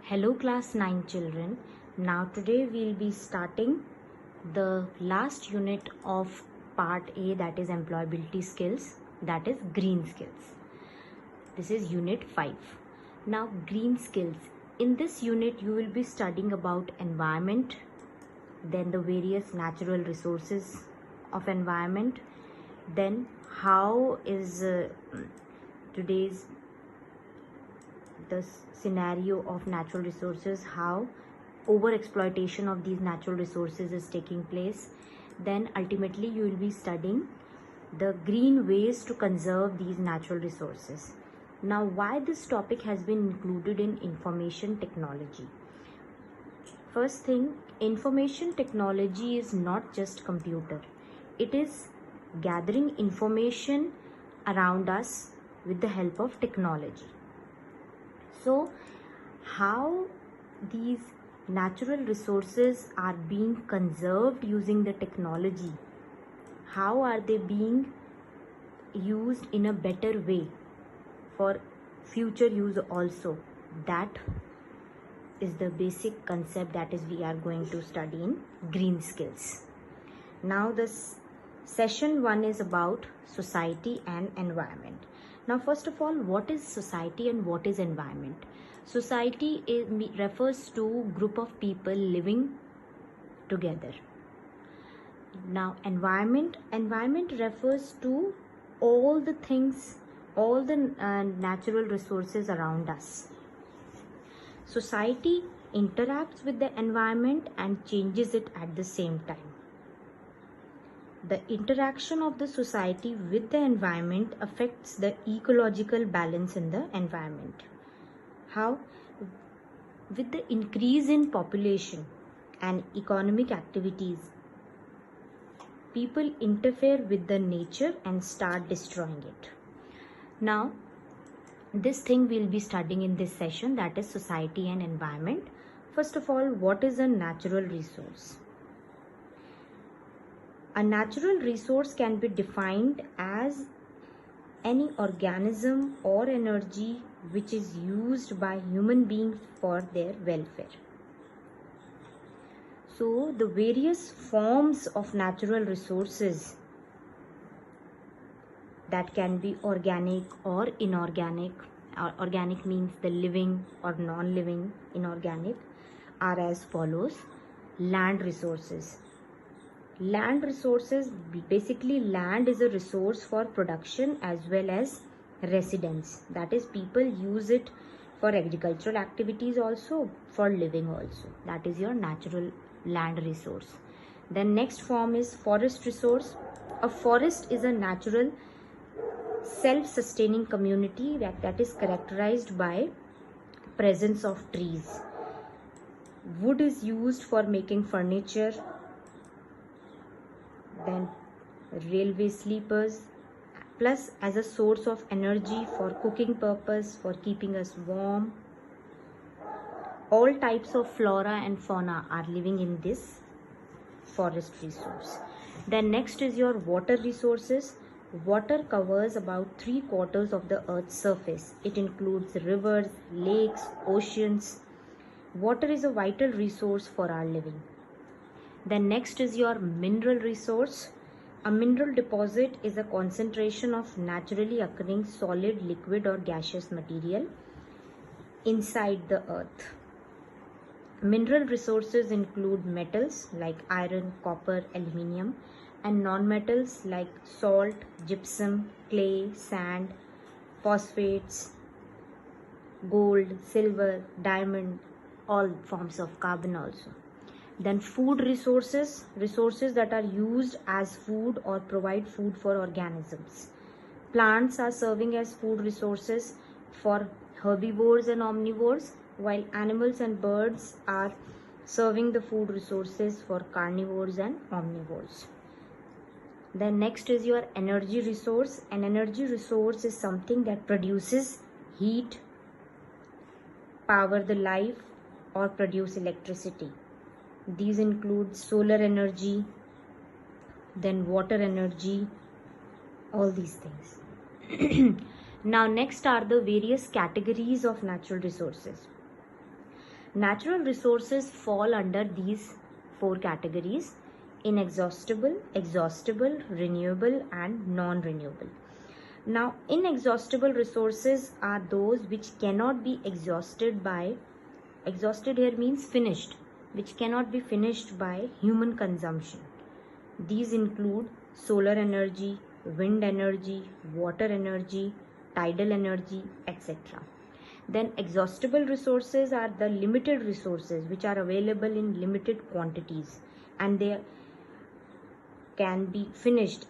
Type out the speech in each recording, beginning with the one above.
Hello class 9 children. Now today we'll be starting the last unit of part A, that is employability skills, that is green skills. This is unit 5. Now green skills. In this unit you will be studying about environment, then the various natural resources of environment, then how is today's the scenario of natural resources, how over exploitation of these natural resources is taking place. Then ultimately you will be studying the green ways to conserve these natural resources. Now, why this topic has been included in information technology? First thing, information technology is not just computer. It is gathering information around us with the help of technology. So, how these natural resources are being conserved using the technology? How are they being used in a better way for future use also? That is the basic concept that is we are going to study in green skills. Now this session 1 is about society and environment. Now first of all, what is society and what is environment? Society refers to group of people living together. Now environment refers to all the things, all the natural resources around us. Society interacts with the environment and changes it at the same time. The interaction of the society with the environment affects the ecological balance in the environment. How? With the increase in population and economic activities, people interfere with the nature and start destroying it. Now, this thing we'll be studying in this session, that is society and environment. First of all, what is a natural resource? A natural resource can be defined as any organism or energy which is used by human beings for their welfare. So the various forms of natural resources that can be organic or inorganic, organic means the living or non-living, inorganic, are as follows. Land resources. Land resources, basically land is a resource for production as well as residence. That is, people use it for agricultural activities also, for living also. That is your natural land resource. Then next form is forest resource. A forest is a natural self-sustaining community that is characterized by presence of trees. Wood is used for making furniture, then railway sleepers, plus as a source of energy for cooking purpose, for keeping us warm. All types of flora and fauna are living in this forest resource. Then next is your water resources. Water covers about 3/4 of the earth's surface. It includes rivers, lakes, oceans. Water is a vital resource for our living. Then next is your mineral resource. A mineral deposit is a concentration of naturally occurring solid, liquid or gaseous material inside the earth. Mineral resources include metals like iron, copper, aluminium, and non-metals like salt, gypsum, clay, sand, phosphates, gold, silver, diamond, all forms of carbon also. Then food resources, resources that are used as food or provide food for organisms. Plants are serving as food resources for herbivores and omnivores, while animals and birds are serving the food resources for carnivores and omnivores. Then next is your energy resource. An energy resource is something that produces heat, power the life, or produce electricity. These include solar energy, then water energy, all these things. Now next are the various categories of natural resources. Natural resources fall under these four categories: inexhaustible, exhaustible, renewable, and non-renewable. Now, inexhaustible resources are those which cannot be exhausted by, exhausted here means finished, which cannot be finished by human consumption. These include solar energy, wind energy, water energy, tidal energy, etc. Then exhaustible resources are the limited resources which are available in limited quantities, and they can be finished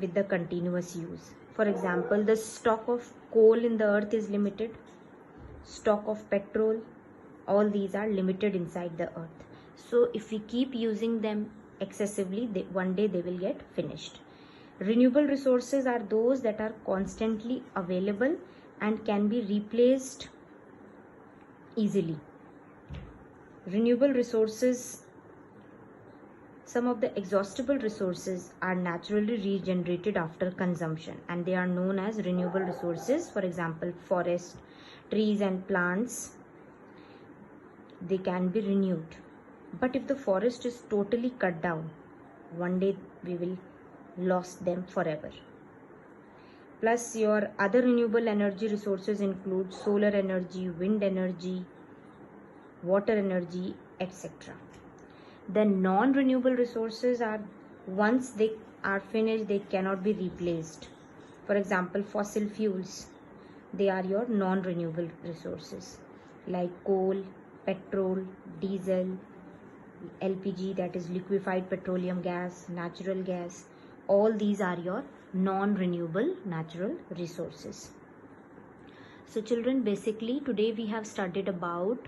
with the continuous use. For example, the stock of coal in the earth is limited, stock of petrol, all these are limited inside the earth. So if we keep using them excessively, one day they will get finished. Renewable resources are those that are constantly available and can be replaced easily. Renewable resources, some of the exhaustible resources are naturally regenerated after consumption, and they are known as renewable resources. For example, forests, trees and plants, they can be renewed. But if the forest is totally cut down, one day we will lose them forever. Plus, your other renewable energy resources include solar energy, wind energy, water energy, etc. The non-renewable resources are, once they are finished, they cannot be replaced. For example, fossil fuels, they are your non-renewable resources like coal, petrol, diesel, LPG, that is liquefied petroleum gas, natural gas. All these are your non-renewable natural resources. So children, basically today we have studied about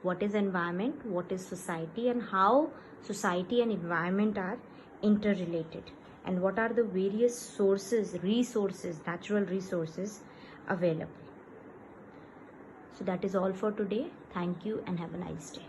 what is environment, what is society, and how society and environment are interrelated, and what are the various sources, resources, natural resources available. So that is all for today. Thank you and have a nice day.